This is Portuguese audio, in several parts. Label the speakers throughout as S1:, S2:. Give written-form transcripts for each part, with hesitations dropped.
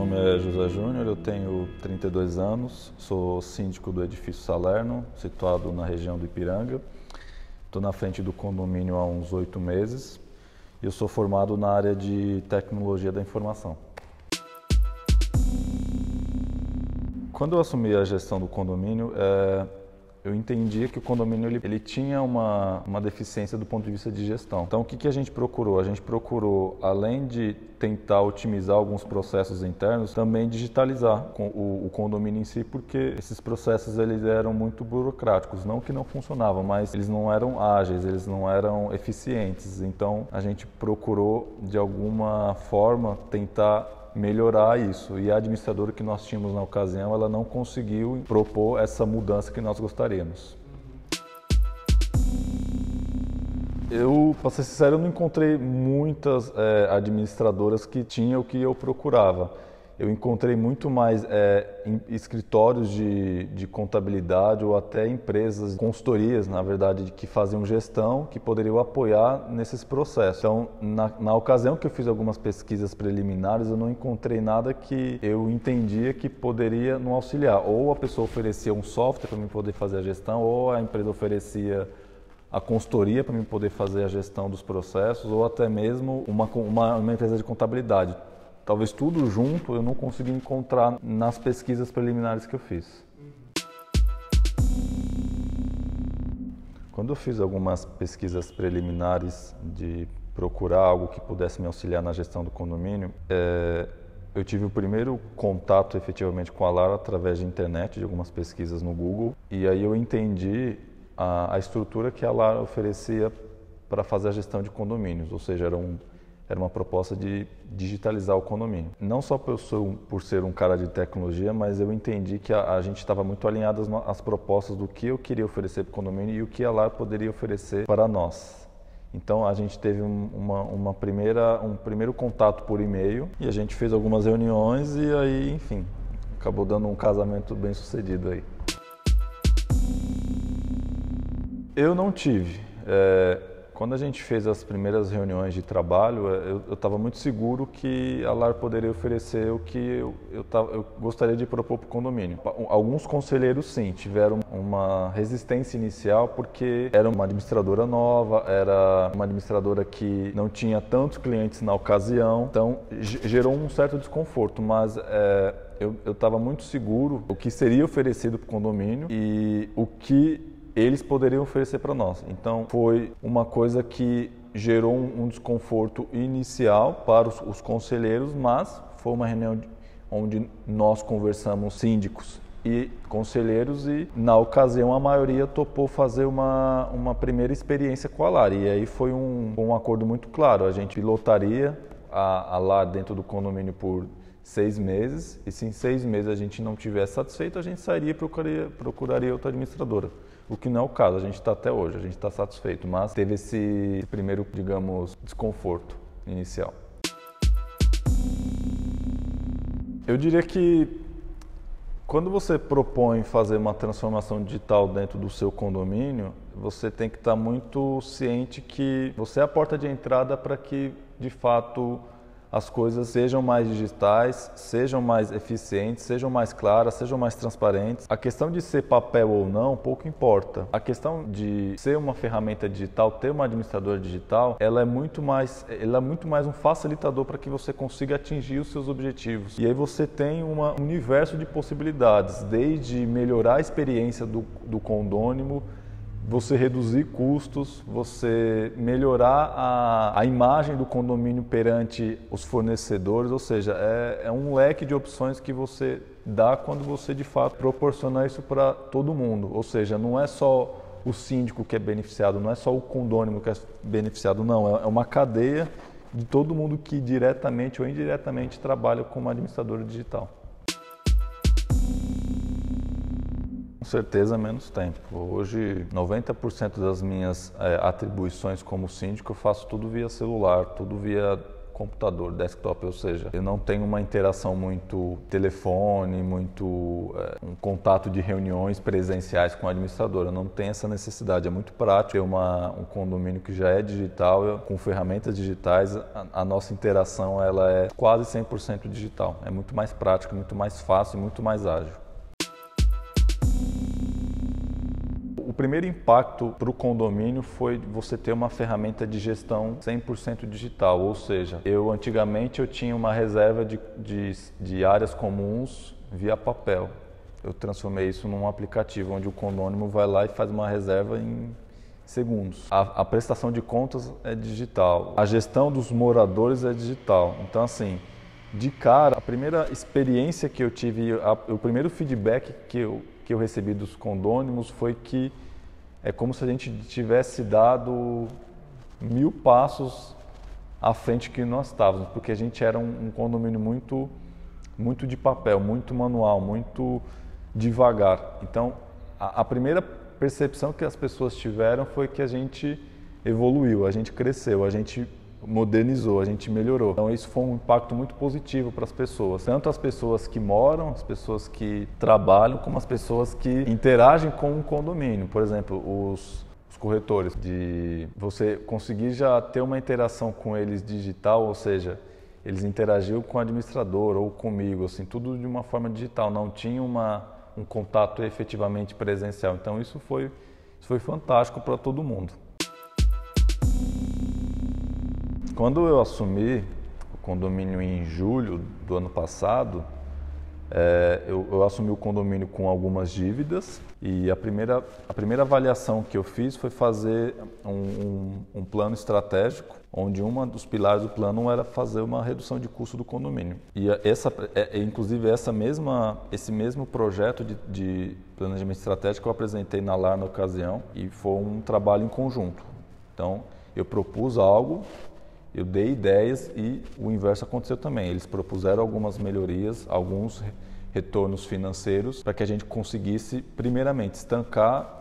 S1: nome é José Júnior, eu tenho 32 anos, sou síndico do edifício Salerno, situado na região do Ipiranga. Estou na frente do condomínio há uns 8 meses e eu sou formado na área de tecnologia da informação. Quando eu assumi a gestão do condomínio, eu entendia que o condomínio ele tinha uma deficiência do ponto de vista de gestão. Então, o que a gente procurou? A gente procurou, além de tentar otimizar alguns processos internos, também digitalizar o condomínio em si, porque esses processos eles eram muito burocráticos. Não que não funcionavam, mas eles não eram ágeis, eles não eram eficientes. Então, a gente procurou, de alguma forma, tentar melhorar isso, e a administradora que nós tínhamos na ocasião, ela não conseguiu propor essa mudança que nós gostaríamos. Eu, para ser sincero, eu não encontrei muitas administradoras que tinham o que eu procurava. Eu encontrei muito mais em escritórios de contabilidade ou até empresas, consultorias, na verdade, que faziam gestão, que poderiam apoiar nesses processos. Então, na ocasião que eu fiz algumas pesquisas preliminares, eu não encontrei nada que eu entendia que poderia nos auxiliar. Ou a pessoa oferecia um software para mim poder fazer a gestão, ou a empresa oferecia a consultoria para mim poder fazer a gestão dos processos, ou até mesmo uma empresa de contabilidade. Talvez tudo junto eu não consegui encontrar nas pesquisas preliminares que eu fiz. Quando eu fiz algumas pesquisas preliminares de procurar algo que pudesse me auxiliar na gestão do condomínio, eu tive o primeiro contato efetivamente com a Lar através de internet, de algumas pesquisas no Google, e aí eu entendi a estrutura que a Lar oferecia para fazer a gestão de condomínios, ou seja, era uma proposta de digitalizar o condomínio. Não só por ser um cara de tecnologia, mas eu entendi que a gente estava muito alinhado às propostas do que eu queria oferecer para o condomínio e o que a Lar poderia oferecer para nós. Então a gente teve um primeiro contato por e-mail e a gente fez algumas reuniões e aí, enfim, acabou dando um casamento bem sucedido aí. Eu não tive. Quando a gente fez as primeiras reuniões de trabalho, eu estava muito seguro que a Lar poderia oferecer o que eu gostaria de propor para o condomínio. Alguns conselheiros, sim, tiveram uma resistência inicial porque era uma administradora nova, era uma administradora que não tinha tantos clientes na ocasião, então gerou um certo desconforto, mas eu estava muito seguro o que seria oferecido para o condomínio e o que eles poderiam oferecer para nós. Então, foi uma coisa que gerou um desconforto inicial para os conselheiros, mas foi uma reunião onde nós conversamos síndicos e conselheiros e, na ocasião, a maioria topou fazer uma primeira experiência com a Lar. E aí foi um acordo muito claro. A gente pilotaria a Lar dentro do condomínio por 6 meses e se em 6 meses a gente não tivesse satisfeito, a gente sairia e procuraria outra administradora. O que não é o caso, a gente está até hoje, a gente está satisfeito, mas teve esse primeiro, digamos, desconforto inicial. Eu diria que quando você propõe fazer uma transformação digital dentro do seu condomínio, você tem que estar muito ciente que você é a porta de entrada para que, de fato, as coisas sejam mais digitais, sejam mais eficientes, sejam mais claras, sejam mais transparentes. A questão de ser papel ou não, pouco importa. A questão de ser uma ferramenta digital, ter uma administradora digital, ela é muito mais um facilitador para que você consiga atingir os seus objetivos. E aí você tem um universo de possibilidades, desde melhorar a experiência do condômino, você reduzir custos, você melhorar a imagem do condomínio perante os fornecedores, ou seja, é um leque de opções que você dá quando você de fato proporciona isso para todo mundo, ou seja, não é só o síndico que é beneficiado, não é só o condômino que é beneficiado, não, é uma cadeia de todo mundo que diretamente ou indiretamente trabalha como administrador digital. Com certeza menos tempo. Hoje 90% das minhas atribuições como síndico eu faço tudo via celular, tudo via computador, desktop, ou seja, eu não tenho uma interação muito telefone, muito um contato de reuniões presenciais com o administrador. Eu não tenho essa necessidade, é muito prático ter um condomínio que já é digital, com ferramentas digitais, a nossa interação ela é quase 100% digital. É muito mais prático, muito mais fácil e muito mais ágil. O primeiro impacto para o condomínio foi você ter uma ferramenta de gestão 100% digital, ou seja, antigamente eu tinha uma reserva de áreas comuns via papel. Eu transformei isso num aplicativo onde o condômino vai lá e faz uma reserva em segundos. A prestação de contas é digital, a gestão dos moradores é digital. Então, assim, de cara, a primeira experiência que eu tive, o primeiro feedback que eu recebi dos condôminos foi que é como se a gente tivesse dado 1000 passos à frente que nós estávamos, porque a gente era um condomínio muito de papel, muito manual, muito devagar. Então, a primeira percepção que as pessoas tiveram foi que a gente evoluiu, a gente cresceu, a gente modernizou, a gente melhorou. Então isso foi um impacto muito positivo para as pessoas, tanto as pessoas que moram, as pessoas que trabalham, como as pessoas que interagem com o condomínio. Por exemplo, os corretores, de você conseguir já ter uma interação com eles digital, ou seja, eles interagiam com o administrador ou comigo, assim, tudo de uma forma digital, não tinha um contato efetivamente presencial. Então isso foi fantástico para todo mundo. Quando eu assumi o condomínio em julho do ano passado, eu assumi o condomínio com algumas dívidas e a primeira avaliação que eu fiz foi fazer um plano estratégico, onde um dos pilares do plano era fazer uma redução de custo do condomínio. E inclusive esse mesmo projeto de planejamento estratégico eu apresentei na LAR na ocasião e foi um trabalho em conjunto. Então, eu propus algo, eu dei ideias e o inverso aconteceu também. Eles propuseram algumas melhorias, alguns retornos financeiros para que a gente conseguisse, primeiramente, estancar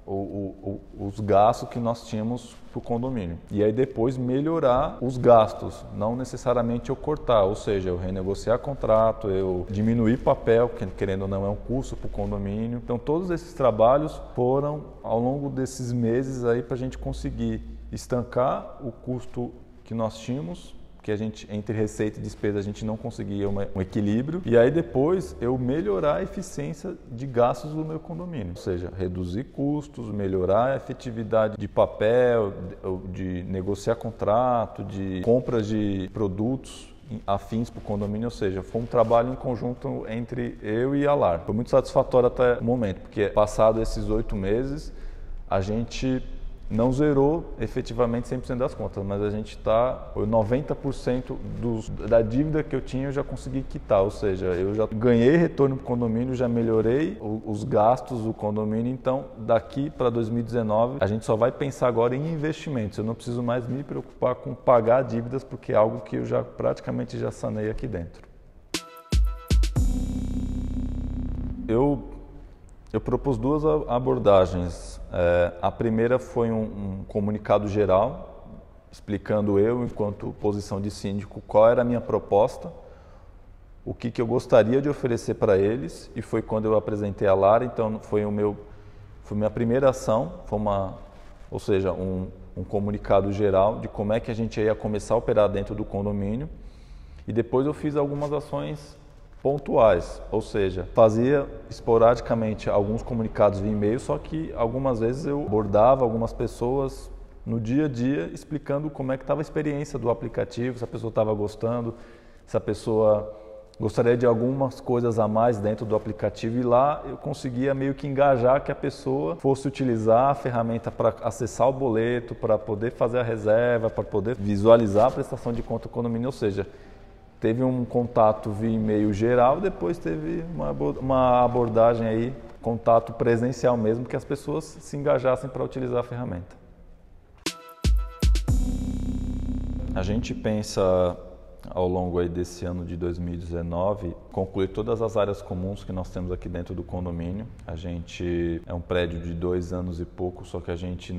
S1: os gastos que nós tínhamos para o condomínio. E aí depois melhorar os gastos, não necessariamente eu cortar, ou seja, eu renegociar contrato, eu diminuir papel, que querendo ou não é um custo para o condomínio. Então todos esses trabalhos foram ao longo desses meses aí para a gente conseguir estancar o custo que nós tínhamos, que a gente, entre receita e despesa, a gente não conseguia um equilíbrio. E aí depois eu melhorar a eficiência de gastos do meu condomínio. Ou seja, reduzir custos, melhorar a efetividade de papel, de negociar contrato, de compras de produtos afins para o condomínio, ou seja, foi um trabalho em conjunto entre eu e a LAR. Foi muito satisfatório até o momento, porque passado esses 8 meses, a gente não zerou efetivamente 100% das contas, mas a gente está 90% da dívida que eu tinha eu já consegui quitar, ou seja, eu já ganhei retorno para o condomínio, já melhorei os gastos do condomínio, então daqui para 2019 a gente só vai pensar agora em investimentos, eu não preciso mais me preocupar com pagar dívidas porque é algo que eu já praticamente já sanei aqui dentro. Eu propus 2 abordagens. A primeira foi um comunicado geral, explicando eu, enquanto posição de síndico, qual era a minha proposta, o que eu gostaria de oferecer para eles, e foi quando eu apresentei a LAR, então foi minha primeira ação, ou seja, um comunicado geral de como é que a gente ia começar a operar dentro do condomínio, e depois eu fiz algumas ações pontuais, ou seja, fazia esporadicamente alguns comunicados via e-mail, só que algumas vezes eu abordava algumas pessoas no dia a dia explicando como é que estava a experiência do aplicativo, se a pessoa estava gostando, se a pessoa gostaria de algumas coisas a mais dentro do aplicativo, e lá eu conseguia meio que engajar que a pessoa fosse utilizar a ferramenta para acessar o boleto, para poder fazer a reserva, para poder visualizar a prestação de conta do condomínio, ou seja, teve um contato via e-mail geral, depois teve uma abordagem aí, contato presencial mesmo, que as pessoas se engajassem para utilizar a ferramenta. A gente pensa, ao longo aí desse ano de 2019, concluir todas as áreas comuns que nós temos aqui dentro do condomínio. A gente é um prédio de 2 anos e pouco, só que a gente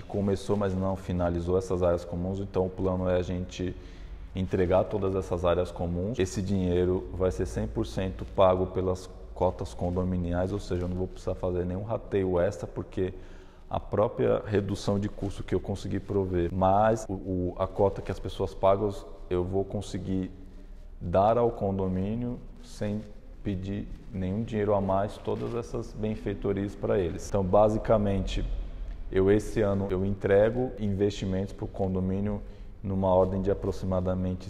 S1: começou, mas não finalizou essas áreas comuns, então o plano é a gente entregar todas essas áreas comuns. Esse dinheiro vai ser 100% pago pelas cotas condominiais, ou seja, eu não vou precisar fazer nenhum rateio extra, porque a própria redução de custo que eu conseguir prover, mais a cota que as pessoas pagam, eu vou conseguir dar ao condomínio sem pedir nenhum dinheiro a mais, todas essas benfeitorias para eles. Então, basicamente, esse ano eu entrego investimentos para o condomínio numa ordem de aproximadamente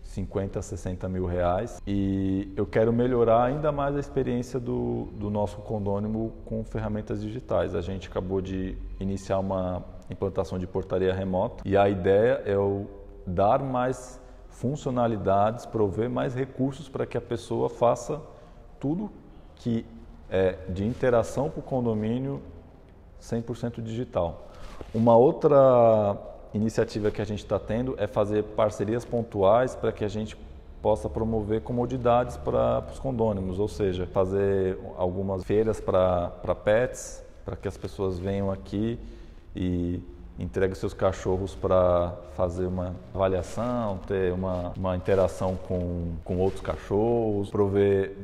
S1: 50 a 60 mil reais, e eu quero melhorar ainda mais a experiência do nosso condômino com ferramentas digitais. A gente acabou de iniciar uma implantação de portaria remota e a ideia é eu dar mais funcionalidades, prover mais recursos para que a pessoa faça tudo que é de interação para o condomínio 100% digital. Uma outra iniciativa que a gente está tendo é fazer parcerias pontuais para que a gente possa promover comodidades para os condôminos, ou seja, fazer algumas feiras para pets, para que as pessoas venham aqui e entreguem seus cachorros para fazer uma avaliação, ter uma interação com outros cachorros, prover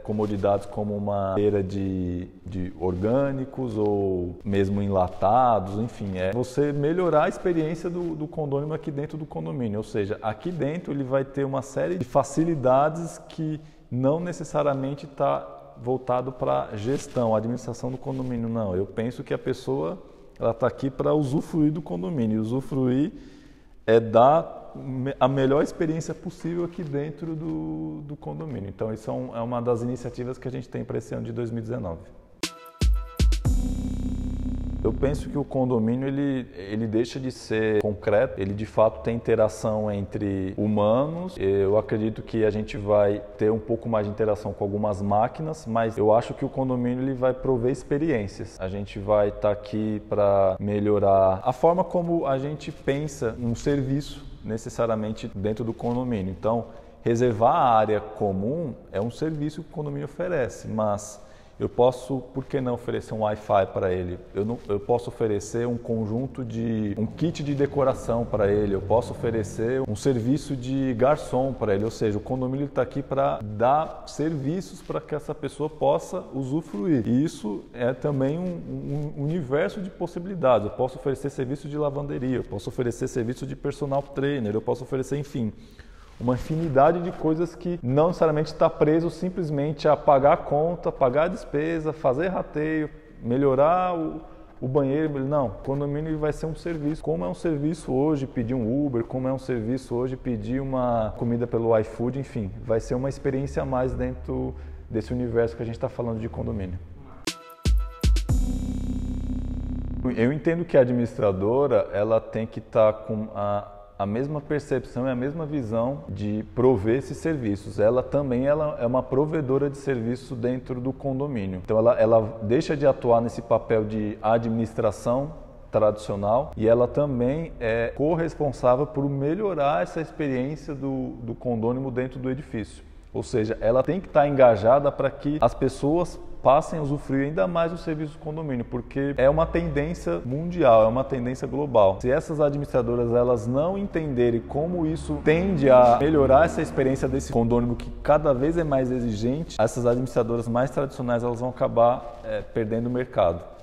S1: comodidades como uma feira de orgânicos ou mesmo enlatados, enfim, você melhorar a experiência do condômino aqui dentro do condomínio, ou seja, aqui dentro ele vai ter uma série de facilidades que não necessariamente está voltado para a gestão, a administração do condomínio, não. Eu penso que a pessoa ela está aqui para usufruir do condomínio. Usufruir é dar a melhor experiência possível aqui dentro do condomínio. Então, isso é uma das iniciativas que a gente tem para esse ano de 2019. Eu penso que o condomínio ele deixa de ser concreto, ele de fato tem interação entre humanos. Eu acredito que a gente vai ter um pouco mais de interação com algumas máquinas, mas eu acho que o condomínio ele vai prover experiências. A gente vai estar aqui para melhorar a forma como a gente pensa um serviço necessariamente dentro do condomínio. Então, reservar a área comum é um serviço que o condomínio oferece, mas eu posso, por que não oferecer um Wi-Fi para ele? Eu posso oferecer um kit de decoração para ele, eu posso oferecer um serviço de garçom para ele, ou seja, o condomínio está aqui para dar serviços para que essa pessoa possa usufruir. E isso é também um universo de possibilidades. Eu posso oferecer serviço de lavanderia, eu posso oferecer serviço de personal trainer, eu posso oferecer, enfim, uma infinidade de coisas que não necessariamente está preso simplesmente a pagar a conta, pagar a despesa, fazer rateio, melhorar o banheiro. Não, o condomínio vai ser um serviço. Como é um serviço hoje pedir um Uber, como é um serviço hoje pedir uma comida pelo iFood, enfim, vai ser uma experiência a mais dentro desse universo que a gente está falando de condomínio. Eu entendo que a administradora ela tem que estar com a mesma percepção e a mesma visão de prover esses serviços. Ela também é uma provedora de serviço dentro do condomínio. Então ela deixa de atuar nesse papel de administração tradicional e ela também é corresponsável por melhorar essa experiência do condômino dentro do edifício. Ou seja, ela tem que estar engajada para que as pessoas passem a usufruir ainda mais do serviço do condomínio, porque é uma tendência mundial, é uma tendência global. Se essas administradoras elas não entenderem como isso tende a melhorar essa experiência desse condômino que cada vez é mais exigente, essas administradoras mais tradicionais elas vão acabar perdendo o mercado.